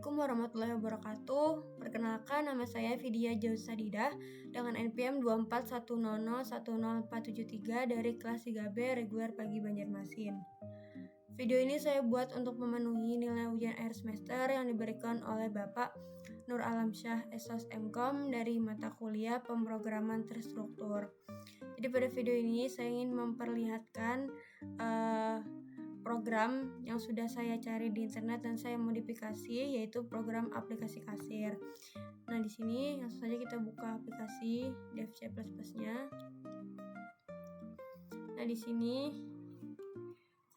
Assalamualaikum warahmatullahi wabarakatuh. Perkenalkan, nama saya Vidya Jausadidah dengan NPM 24100100473 dari kelas 3B reguler pagi Banjarmasin. Video ini saya buat untuk memenuhi nilai ujian akhir semester yang diberikan oleh Bapak Nur Alamsyah Esos MKom dari mata kuliah pemrograman terstruktur. Jadi pada video ini saya ingin memperlihatkan program yang sudah saya cari di internet dan saya modifikasi, yaitu program aplikasi kasir. Nah, di sini langsung saja kita buka aplikasi Dev C++ nya. Nah, di sini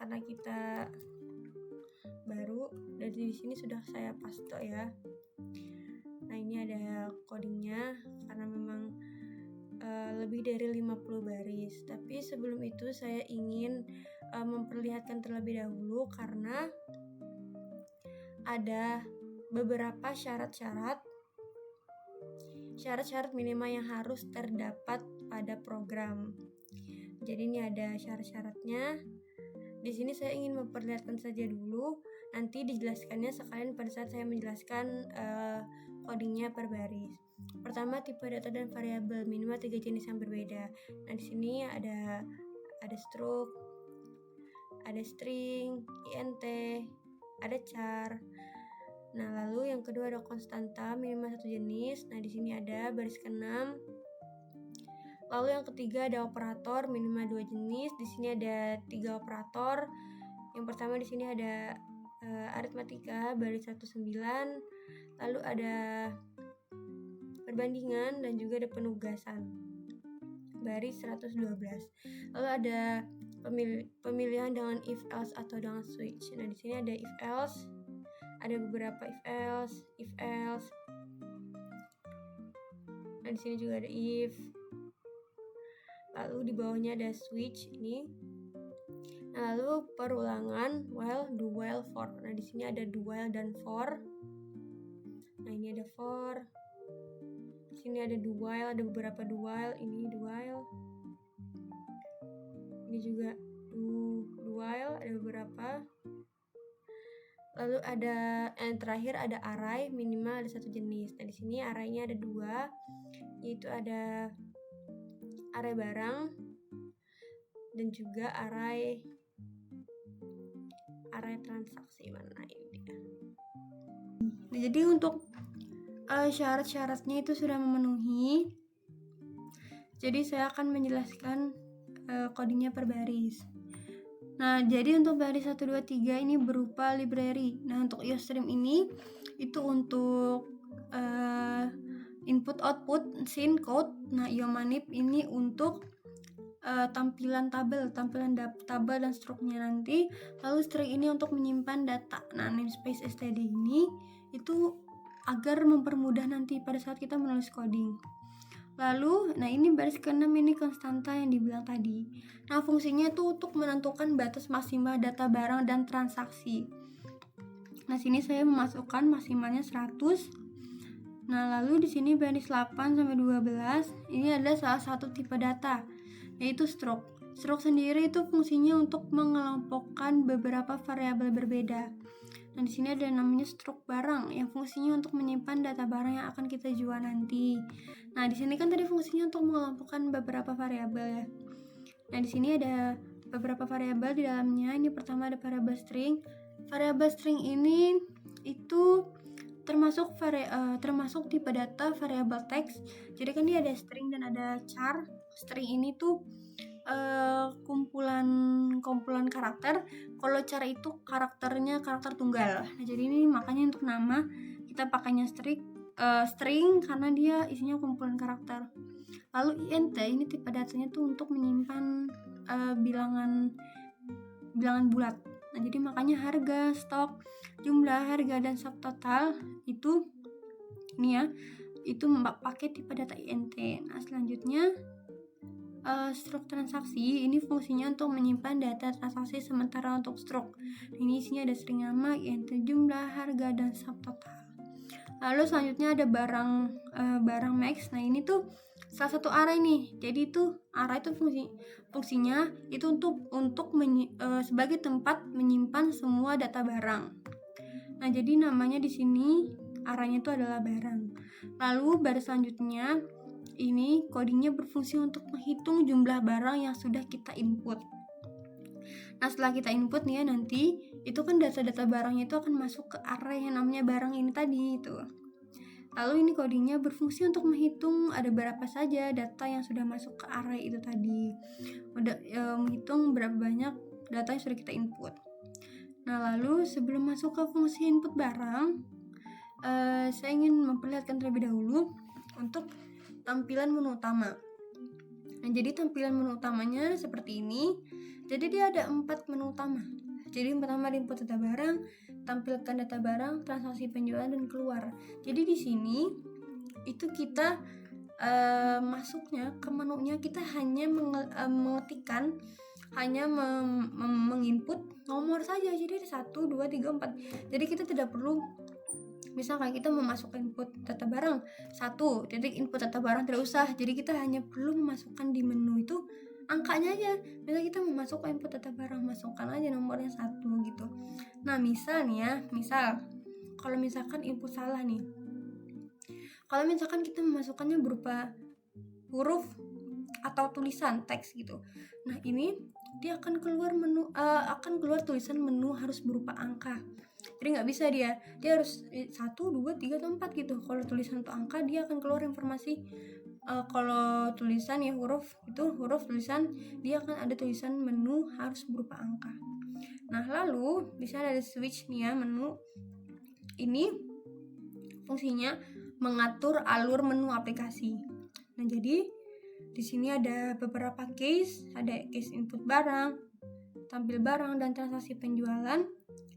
karena kita baru, dari sini sudah saya paste ya. Nah, ini ada codingnya karena memang lebih dari 50 baris. Tapi sebelum itu saya ingin memperlihatkan terlebih dahulu karena ada beberapa syarat-syarat minimal yang harus terdapat pada program. Jadi ini ada syarat-syaratnya. Di sini saya ingin memperlihatkan saja dulu, nanti dijelaskannya sekalian pada saat saya menjelaskan codingnya per baris. Pertama, tipe data dan variabel, minimal 3 jenis yang berbeda. Nah, di sini ada struct, ada string, int, ada char. Nah, lalu yang kedua ada konstanta minimal 1 jenis. Nah, di sini ada baris ke-6. Lalu yang ketiga ada operator minimal 2 jenis. Di sini ada 3 operator. Yang pertama di sini ada aritmatika baris 19. Lalu ada perbandingan dan juga ada penugasan baris 112. Lalu ada pemilihan dengan if else atau dengan switch. Nah, di sini ada if else. Ada beberapa if else. Nah, di sini juga ada if. Lalu di bawahnya ada switch ini. Nah, lalu perulangan while, do while, for. Nah, di sini ada do while dan for. Nah, ini ada for. Di sini ada do while, ada beberapa do while. Ini do while. Ini juga do while, ada beberapa. Lalu ada yang terakhir ada array minimal ada 1 jenis. Nah, di sini arraynya ada 2, yaitu ada array barang dan juga array transaksi. Mana ini dia. Nah, jadi untuk syarat-syaratnya itu sudah memenuhi. Jadi saya akan menjelaskan codingnya per baris. Nah, jadi untuk baris 1, 2, 3 ini berupa library. Nah, untuk iostream ini itu untuk input output scene code. Nah, iomanip ini untuk tampilan tabel dan struknya nanti. Lalu string ini untuk menyimpan data. Nah, namespace std ini itu agar mempermudah nanti pada saat kita menulis coding. Lalu, nah ini baris ke-6 ini konstanta yang dibilang tadi. Nah, fungsinya itu untuk menentukan batas maksimal data barang dan transaksi. Nah, sini saya memasukkan maksimalnya 100. Nah, lalu di sini baris 8 sampai 12 ini ada salah satu tipe data, yaitu struct. Struct sendiri itu fungsinya untuk mengelompokkan beberapa variabel berbeda. Nah, di sini ada yang namanya struct barang yang fungsinya untuk menyimpan data barang yang akan kita jual nanti. Nah, di sini kan tadi fungsinya untuk mengelompokkan beberapa variabel ya. Nah, di sini ada beberapa variabel di dalamnya. Ini pertama ada variabel string. Variabel string ini itu termasuk tipe data variabel teks. Jadi kan dia ada string dan ada char. String ini tuh kumpulan karakter. Kalau char itu karakternya karakter tunggal. Nah, jadi ini makanya untuk nama kita pakainya string karena dia isinya kumpulan karakter. Lalu int ini tipe datanya tuh untuk menyimpan bilangan bulat. Nah, jadi makanya harga, stok, jumlah, harga dan subtotal itu ini ya, itu pakai tipe data int. Nah, selanjutnya struct transaksi ini fungsinya untuk menyimpan data transaksi sementara untuk struct. Ini isinya ada string nama, int, jumlah, harga dan subtotal. Lalu selanjutnya ada barang max. Nah, ini tuh salah satu array nih. Jadi itu array itu fungsinya itu untuk sebagai tempat menyimpan semua data barang. Nah, Nah, jadi namanya di sini arraynya itu adalah barang. Lalu baris selanjutnya ini codingnya berfungsi untuk menghitung jumlah barang yang sudah kita input. Nah, setelah kita input nih ya, nanti itu kan data-data barangnya itu akan masuk ke array yang namanya barang ini tadi itu. Lalu ini codingnya berfungsi untuk menghitung ada berapa saja data yang sudah masuk ke array itu tadi. Udah menghitung berapa banyak data yang sudah kita input. Nah, lalu sebelum masuk ke fungsi input barang, saya ingin memperlihatkan terlebih dahulu untuk tampilan menu utama. Nah, jadi tampilan menu utamanya seperti ini. Jadi dia ada 4 menu utama. Jadi yang pertama di input data barang, tampilkan data barang, transaksi penjualan, dan keluar. Jadi di sini itu kita masuknya ke menunya kita hanya mengetikkan, hanya menginput nomor saja. Jadi ada 1, 2, 3, 4. Jadi kita tidak perlu, misalkan kita memasukkan input data barang 1, jadi input data barang tidak usah. Jadi kita hanya perlu memasukkan di menu itu angkanya aja. Misal kita memasukkan input data barang, masukkan aja nomornya 1 gitu. Nah, misal kalau misalkan input salah nih, kalau misalkan kita memasukkannya berupa huruf atau tulisan teks gitu, nah ini dia akan keluar tulisan menu harus berupa angka. Jadi nggak bisa, dia harus 1, 2, 3, atau 4 gitu. Kalau tulisan atau angka dia akan keluar informasi. Kalau tulisan ya huruf tulisan, dia akan ada tulisan menu harus berupa angka. Nah, lalu di sana ada switch nih ya, menu ini fungsinya mengatur alur menu aplikasi. Nah, jadi di sini ada beberapa case, ada case input barang, tampil barang, dan transaksi penjualan.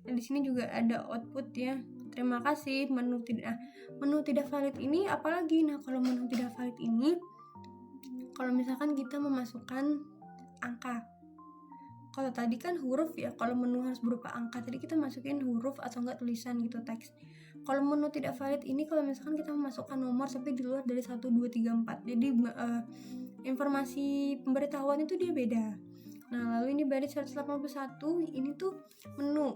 Dan di sini juga ada output ya. Terima kasih, menu tidak valid ini apalagi. Nah, kalau menu tidak valid ini, kalau misalkan kita memasukkan angka, kalau tadi kan huruf ya, kalau menu harus berupa angka, tadi kita masukin huruf atau enggak tulisan gitu, teks. Kalau menu tidak valid ini kalau misalkan kita memasukkan nomor sampai di luar dari 1, 2, 3, 4, jadi informasi pemberitahuan itu dia beda. Nah, lalu ini baris 181, ini tuh menu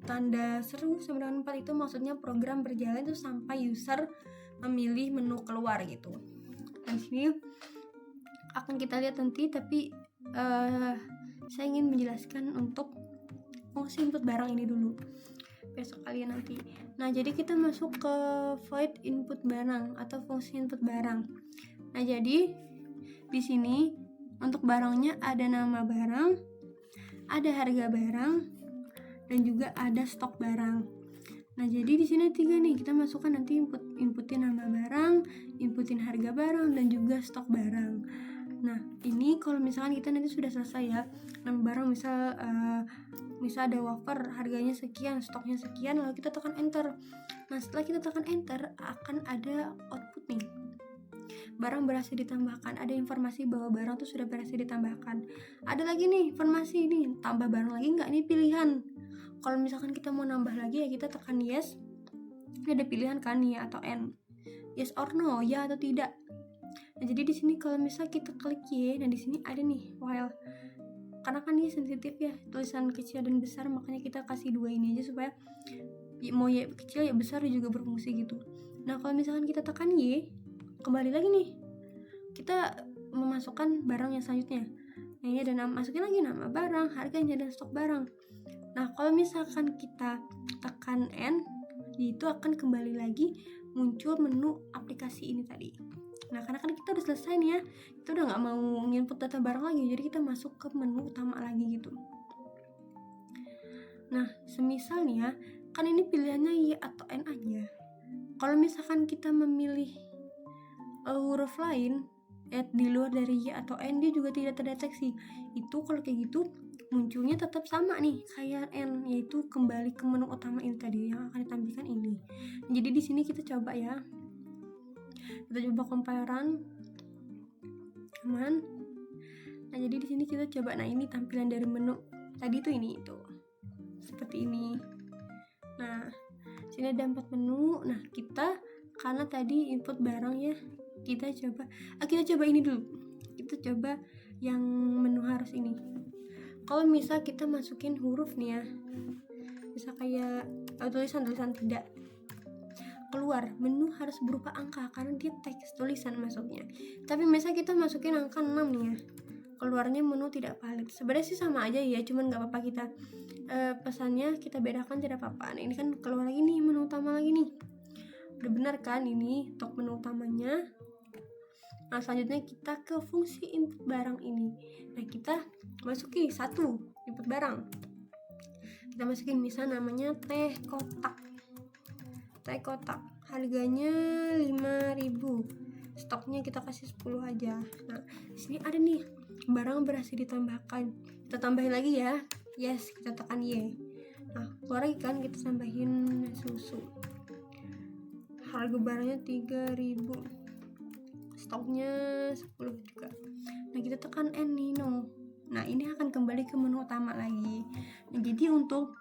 tanda seru 94 itu maksudnya program berjalan itu sampai user memilih menu keluar gitu. Dan sini akan kita lihat nanti, tapi saya ingin menjelaskan untuk fungsi input barang ini dulu, besok kalian nanti. Nah, jadi kita masuk ke void input barang atau fungsi input barang. Nah, jadi di sini untuk barangnya ada nama barang, ada harga barang, dan juga ada stok barang. Nah, jadi di sini 3 nih, kita masukkan nanti inputin nama barang, inputin harga barang, dan juga stok barang. Nah, ini kalau misalkan kita nanti sudah selesai ya, nama barang misal ada wafer harganya sekian, stoknya sekian, lalu kita tekan enter. Nah, setelah kita tekan enter akan ada output nih, barang berhasil ditambahkan, ada informasi bahwa barang itu sudah berhasil ditambahkan. Ada lagi nih informasi ini, tambah barang lagi nggak, ini pilihan. Kalau misalkan kita mau nambah lagi ya kita tekan yes. Ini ada pilihan kan, ya atau n, yes or no, ya atau tidak. Nah, jadi di sini kalau misal kita klik y, nah di sini ada nih while. Karena kan ini sensitif ya, tulisan kecil dan besar, makanya kita kasih 2 ini aja supaya mau ya kecil ya besar juga berfungsi gitu. Nah, kalau misalkan kita tekan y, kembali lagi nih, kita memasukkan barang yang selanjutnya. Nah, ini ada masukin lagi nama barang, harganya, dan stok barang. Nah, kalau misalkan kita tekan N, itu akan kembali lagi muncul menu aplikasi ini tadi. Nah, karena kan kita udah selesai nih ya, kita udah nggak mau nginput data barang lagi, jadi kita masuk ke menu utama lagi gitu. Nah, semisal nih ya, kan ini pilihannya Y atau N aja. Kalau misalkan kita memilih huruf lain di luar dari Y atau N, dia juga tidak terdeteksi. Itu kalau kayak gitu munculnya tetap sama nih kayak N, yaitu kembali ke menu utama ini tadi yang akan ditampilkan ini. Jadi di sini kita coba ya, kita coba compileran aman. Nah, jadi di sini kita coba, nah ini tampilan dari menu tadi tuh ini itu seperti ini. Nah, sini ada 4 menu. Nah, kita karena tadi input barang ya, kita coba ini dulu. Kita coba yang menu harus ini. Kalau misal kita masukin huruf nih ya, bisa kayak tulisan-tulisan, tidak. Keluar menu harus berupa angka karena dia teks tulisan masuknya. Tapi misalnya kita masukin angka 6 nih ya, keluarnya menu tidak valid. Sebenarnya sih sama aja ya, cuman nggak apa-apa kita pesannya kita bedakan, tidak apa-apa. Nah, ini kan keluar lagi nih menu utama lagi nih, udah benar kan ini untuk menu utamanya. Nah, selanjutnya kita ke fungsi input barang ini. Nah, kita masukin satu input barang, kita masukin misalnya namanya teh kotak, harganya 5.000, stoknya kita kasih 10 aja. Nah, di sini ada nih barang berhasil ditambahkan, kita tambahin lagi ya, yes, kita tekan Y. Nah, keluar lagi kan, kita tambahin susu, harga barangnya 3.000, stoknya 10 juga. Nah, kita tekan N nih, no. Nah, ini akan kembali ke menu utama lagi. Nah, jadi untuk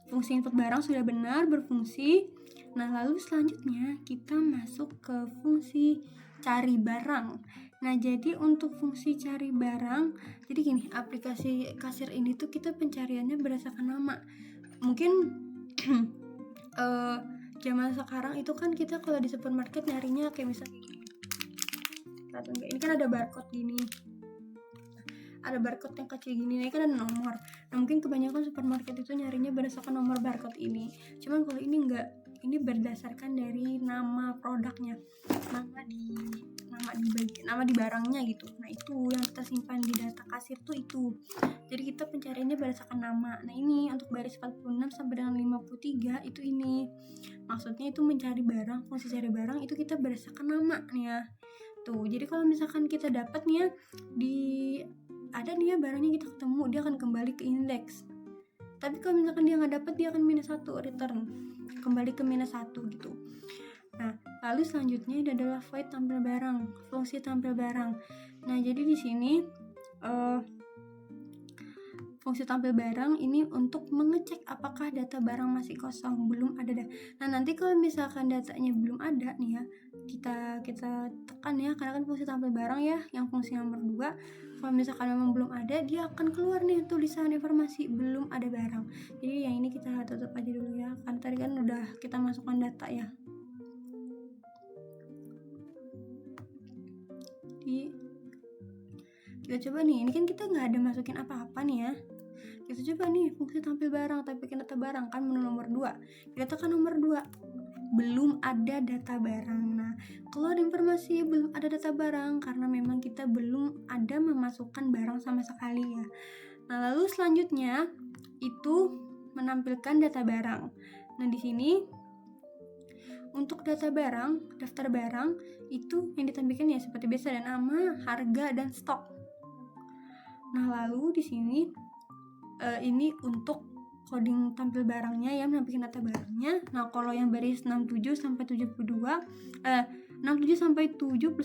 fungsi input barang sudah benar berfungsi. Nah, lalu selanjutnya kita masuk ke fungsi cari barang. Nah, jadi untuk fungsi cari barang, jadi gini, aplikasi kasir ini tuh kita pencariannya berdasarkan nama. Mungkin zaman sekarang itu kan kita kalau di supermarket nyarinya kayak misalnya ini kan ada barcode gini, ada barcode yang kecil gini, ini kan ada nomor. Nah, mungkin kebanyakan supermarket itu nyarinya berdasarkan nomor barcode ini. Cuman kalau ini enggak, ini berdasarkan dari nama produknya, nama di barangnya gitu. Nah, itu yang tersimpan di data kasir tuh itu. Jadi kita pencariannya berdasarkan nama. Nah, ini untuk baris 46 sampai dengan 53 itu ini. Maksudnya itu mencari barang, fungsi cari barang itu kita berdasarkan nama nih ya. Tuh, jadi kalau misalkan kita dapat nih ya, ada nih ya barangnya kita ketemu, dia akan kembali ke indeks. Tapi kalau misalkan dia nggak dapat, dia akan -1, return, kembali ke -1 gitu. Nah, lalu selanjutnya ini adalah void tampil barang, fungsi tampil barang. Nah, jadi di sini fungsi tampil barang ini untuk mengecek apakah data barang masih kosong, belum ada. Nah, nanti kalau misalkan datanya belum ada nih ya, kita tekan ya, karena kan fungsi tampil barang ya yang fungsi nomor 2. Kalau misalkan memang belum ada, dia akan keluar nih tulisan informasi belum ada barang. Jadi yang ini kita tutup aja dulu ya, kan tadi kan udah kita masukkan data ya. Jadi kita coba nih, ini kan kita nggak ada masukin apa-apa nih ya. Kita coba nih fungsi tampil barang, tapi bikin data barang kan menu nomor 2. Kita tekan nomor 2, belum ada data barang. Nah, kalau ada informasi belum ada data barang karena memang kita belum ada memasukkan barang sama sekali ya. Nah, lalu selanjutnya itu menampilkan data barang. Nah, di sini untuk data barang, daftar barang itu yang ditampilkan ya seperti biasa, ada nama, harga, dan stok. Nah, lalu di sini ini untuk coding tampil barangnya ya, menampilkan data barangnya. Nah, kalau yang baris 67 sampai 72, 67 sampai 71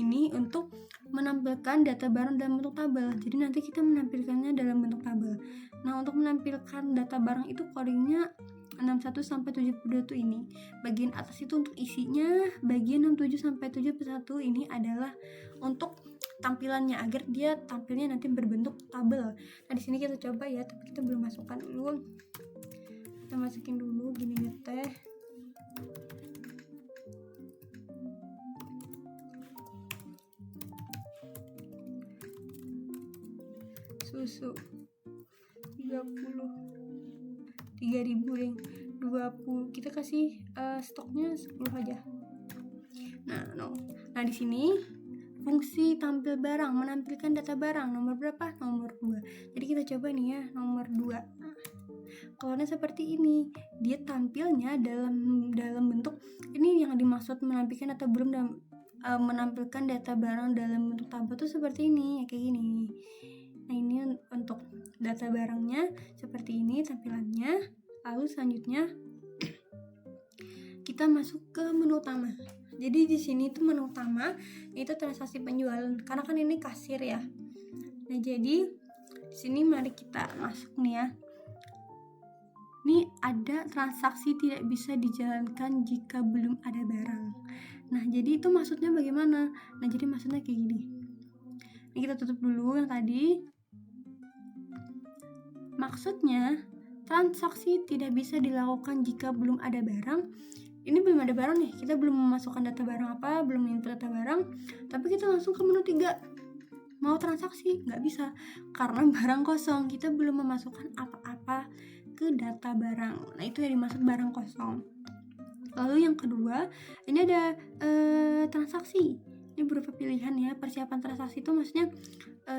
ini untuk menampilkan data barang dalam bentuk tabel. Jadi nanti kita menampilkannya dalam bentuk tabel. Nah, untuk menampilkan data barang itu codingnya 61 sampai 72 itu ini. Bagian atas itu untuk isinya, bagian 67 sampai 71 ini adalah untuk tampilannya agar dia tampilnya nanti berbentuk tabel. Nah, di sini kita coba ya, tapi kita belum masukkan dulu. Kita masukin dulu gini ya, teh. Susu 3.000 deh, 20. Kita kasih stoknya 10 aja. Nah, di sini fungsi tampil barang, menampilkan data barang nomor berapa? Nomor 2. Jadi kita coba nih ya, nomor 2. Keluarnya seperti ini. Dia tampilnya dalam bentuk ini, yang dimaksud menampilkan atau belum dalam menampilkan data barang dalam bentuk tabel itu seperti ini, ya kayak gini. Nah, ini untuk data barangnya seperti ini tampilannya. Lalu selanjutnya kita masuk ke menu utama. Jadi di sini tuh menu utama itu transaksi penjualan, karena kan ini kasir ya. Nah, jadi di sini mari kita masuk nih ya. Ini ada transaksi tidak bisa dijalankan jika belum ada barang. Nah, jadi itu maksudnya bagaimana? Nah, jadi maksudnya kayak gini. Ini kita tutup dulu yang tadi. Maksudnya, transaksi tidak bisa dilakukan jika belum ada barang. Ini belum ada barang nih, kita belum memasukkan data barang apa, belum input data barang, tapi kita langsung ke menu 3 mau transaksi, nggak bisa karena barang kosong, kita belum memasukkan apa-apa ke data barang. Nah, itu yang dimaksud barang kosong. Lalu yang kedua, ini ada transaksi. Ini berupa pilihan ya. Persiapan transaksi itu maksudnya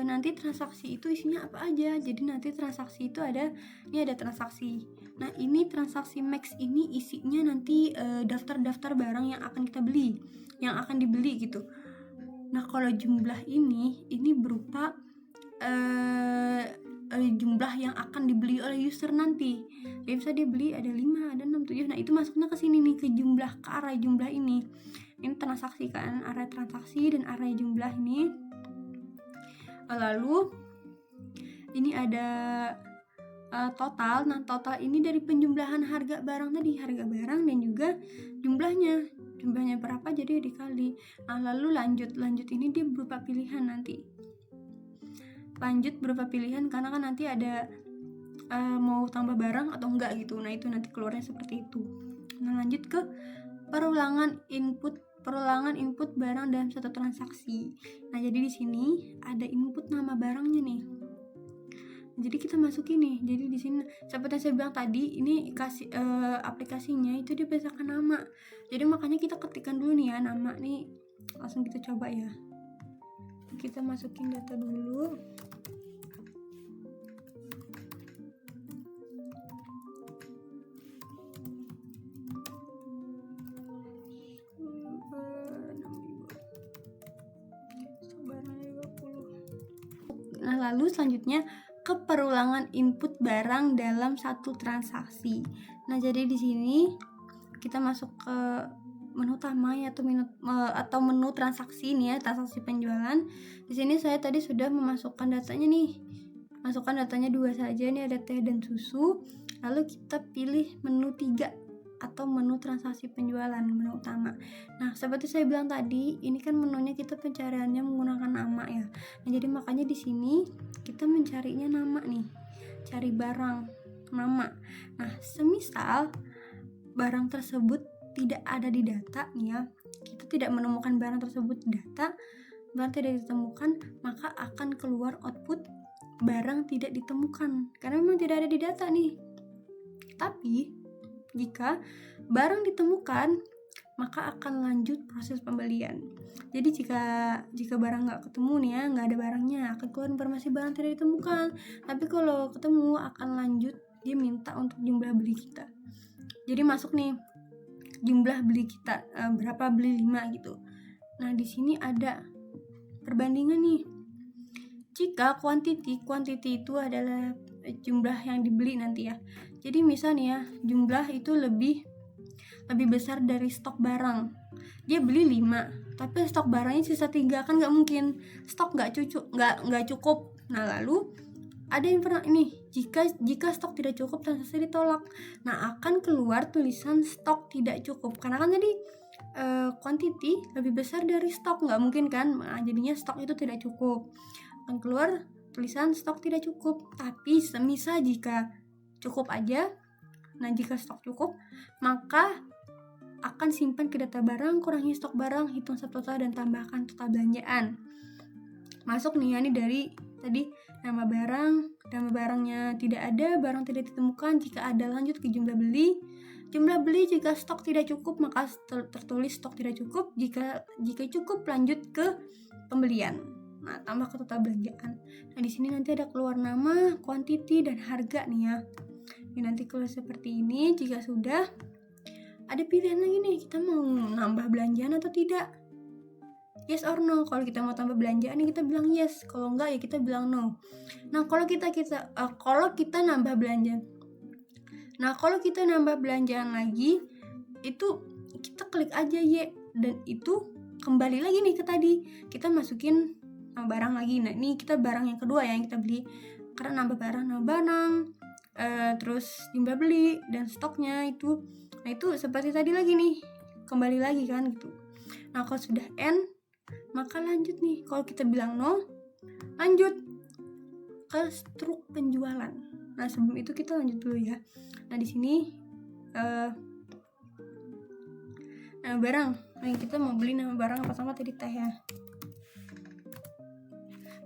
nanti transaksi itu isinya apa aja. Jadi nanti transaksi itu ini ada transaksi. Nah, ini transaksi max ini isinya nanti daftar-daftar barang yang akan kita beli, yang akan dibeli gitu. Nah, kalau jumlah ini berupa jumlah yang akan dibeli oleh user nanti. Jadi bisa dia beli ada 5, ada 6, 7. Nah, itu masuknya ke sini nih, ke array jumlah ini. Ini transaksi kan, array transaksi dan array jumlah ini. Lalu ini ada total. Nah, total ini dari penjumlahan harga barang tadi, harga barang dan juga jumlahnya berapa jadi dikali. Nah, lalu lanjut ini dia berupa pilihan nanti. Lanjut berupa pilihan karena kan nanti ada mau tambah barang atau enggak gitu. Nah, itu nanti keluarnya seperti itu. Nah, lanjut ke perulangan input barang dalam satu transaksi. Nah, jadi di sini ada input nama barangnya nih. Jadi kita masukin nih. Jadi di sini seperti yang saya bilang tadi, ini kasih aplikasinya itu dia berdasarkan nama. Jadi makanya kita ketikkan dulu nih ya nama nih. Langsung kita coba ya. Kita masukin data dulu. Nah, lalu selanjutnya ke perulangan input barang dalam satu transaksi. Nah, jadi di sini kita masuk ke menu utama ya, atau menu transaksi nih ya, transaksi penjualan. Di sini saya tadi sudah memasukkan datanya nih. Masukkan datanya 2 saja, ini ada teh dan susu. Lalu kita pilih menu 3 atau menu transaksi penjualan, menu utama. Nah, seperti saya bilang tadi, ini kan menunya kita pencariannya menggunakan nama ya. Nah, jadi makanya di sini kita mencarinya nama nih. Cari barang, nama. Nah, semisal barang tersebut tidak ada di data nih ya. Kita tidak menemukan barang tersebut di data, barang tidak ditemukan, maka akan keluar output barang tidak ditemukan karena memang tidak ada di data nih. Tapi jika barang ditemukan, maka akan lanjut proses pembelian. Jadi jika barang nggak ketemu nih ya, nggak ada barangnya, akan keluar informasi barang tidak ditemukan. Tapi kalau ketemu akan lanjut, dia minta untuk jumlah beli kita. Jadi masuk nih jumlah beli kita, berapa beli 5 gitu. Nah, di sini ada perbandingan nih. Jika quantity itu adalah jumlah yang dibeli nanti ya. Jadi misalnya ya, jumlah itu lebih besar dari stok barang. Dia beli 5, tapi stok barangnya sisa 3, kan nggak mungkin. Stok nggak cukup. Nah, lalu ada yang pernah ini, jika stok tidak cukup, transaksi ditolak. Nah, akan keluar tulisan stok tidak cukup karena kan tadi quantity lebih besar dari stok, nggak mungkin kan. Nah, jadinya stok itu tidak cukup, akan keluar tulisan stok tidak cukup. Tapi semisal jika cukup aja, nah jika stok cukup, maka akan simpan ke data barang, kurangi stok barang, hitung subtotal dan tambahkan total belanjaan. Masuk nih ya, ini dari tadi nama barangnya tidak ada, barang tidak ditemukan. Jika ada, lanjut ke jumlah beli. Jumlah beli jika stok tidak cukup, maka tertulis stok tidak cukup. Jika cukup, lanjut ke pembelian. Nah, tambah ke total belanjaan. Nah, di sini nanti ada keluar nama, quantity dan harga nih ya. Ini nanti kalau seperti ini, jika sudah ada pilihan lagi nih, kita mau nambah belanjaan atau tidak. Yes or no. Kalau kita mau tambah belanjaan kita bilang yes, kalau enggak ya kita bilang no. Nah, kalau kita nambah belanjaan. Nah, kalau kita nambah belanjaan lagi, itu kita klik aja Y, dan itu kembali lagi nih ke tadi. Kita masukin barang lagi. Nah, ini kita barang yang kedua ya yang kita beli. Karena nambah barang, terus jumlah beli dan stoknya itu. Nah, itu seperti tadi lagi nih, kembali lagi kan gitu. Nah, kalau sudah N, maka lanjut nih. Kalau kita bilang no, lanjut ke struk penjualan. Nah, sebelum itu kita lanjut dulu ya. Nah, di sini nama barang yang kita mau beli, nama barang apa sama tadi teh ya.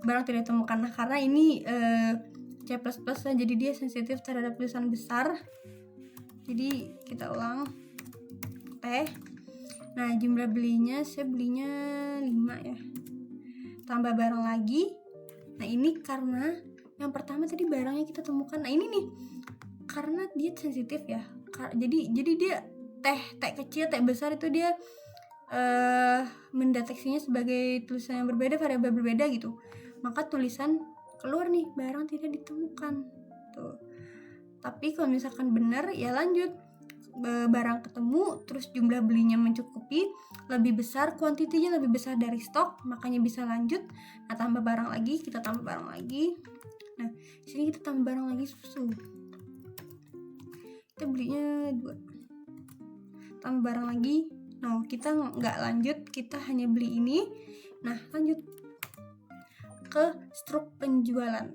Barang tidak ditemukan. Nah, karena ini C++ ya, jadi dia sensitif terhadap tulisan besar. Jadi kita ulang teh. Nah, jumlah belinya saya belinya 5 ya. Tambah barang lagi. Nah, ini karena yang pertama tadi barangnya kita temukan. Nah, ini nih karena dia sensitif ya. Jadi dia teh kecil, teh besar itu dia mendeteksinya sebagai tulisan yang berbeda, variabel berbeda gitu. Maka tulisan keluar nih barang tidak ditemukan tuh. Tapi kalau misalkan benar ya lanjut, barang ketemu terus jumlah belinya mencukupi, lebih besar, kuantitinya lebih besar dari stok, makanya bisa lanjut. Nah, tambah barang lagi, kita tambah barang lagi. Nah, sini kita tambah barang lagi susu. Kita belinya 2. Tambah barang lagi. No, kita nggak lanjut, kita hanya beli ini. Nah, lanjut ke struk penjualan.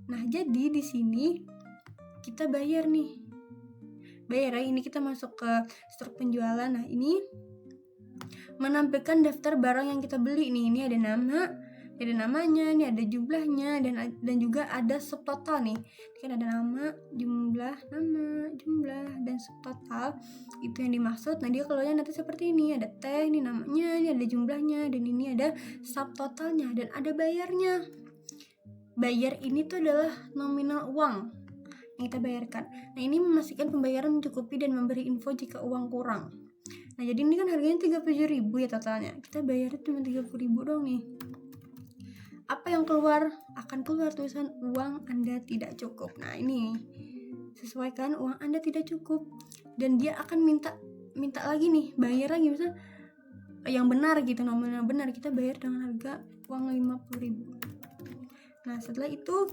Nah, jadi di sini kita bayar nih. Bayar ya, ini kita masuk ke struk penjualan. Nah, ini menampilkan daftar barang yang kita beli nih. Ini ada nama, ada namanya, ini ada jumlahnya, dan juga ada subtotal nih. Kan ada nama, jumlah, dan subtotal. Itu yang dimaksud. Nah, dia keluarnya nanti seperti ini. Ada teh, ini namanya, ini ada jumlahnya, dan ini ada subtotalnya, dan ada bayarnya. Bayar ini tuh adalah nominal uang yang kita bayarkan. Nah, ini memastikan pembayaran mencukupi dan memberi info jika uang kurang. Nah, jadi ini kan harganya 37.000 ya totalnya. Kita bayarnya cuma 30.000 dong nih. Apa yang keluar? Akan keluar tulisan uang Anda tidak cukup. Nah, ini sesuaikan uang Anda tidak cukup, dan dia akan minta lagi nih, bayar lagi misalnya yang benar gitu, nominal benar. Kita bayar dengan harga uang 50.000. Nah, setelah itu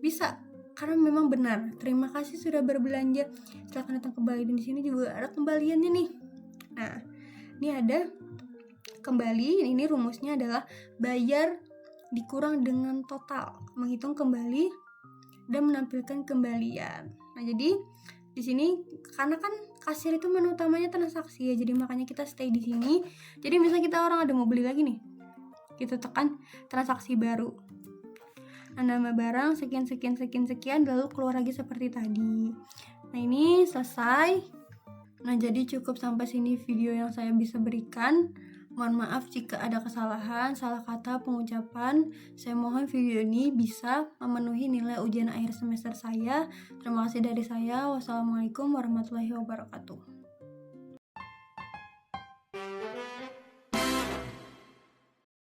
bisa, karena memang benar. Terima kasih sudah berbelanja. Silakan datang kembali. Dan di sini juga ada kembaliannya nih. Nah, ini ada kembali. Ini rumusnya adalah bayar dikurang dengan total, menghitung kembali dan menampilkan kembalian. Nah, jadi di sini karena kan kasir itu menu utamanya transaksi ya, jadi makanya kita stay di sini. Jadi misalnya kita orang ada mau beli lagi nih, kita tekan transaksi baru. Nah, nama barang sekian, lalu keluar lagi seperti tadi. Nah, ini selesai. Nah, jadi cukup sampai sini video yang saya bisa berikan. Mohon maaf jika ada kesalahan, salah kata, pengucapan. Saya mohon video ini bisa memenuhi nilai ujian akhir semester saya. Terima kasih dari saya. Wassalamualaikum warahmatullahi wabarakatuh.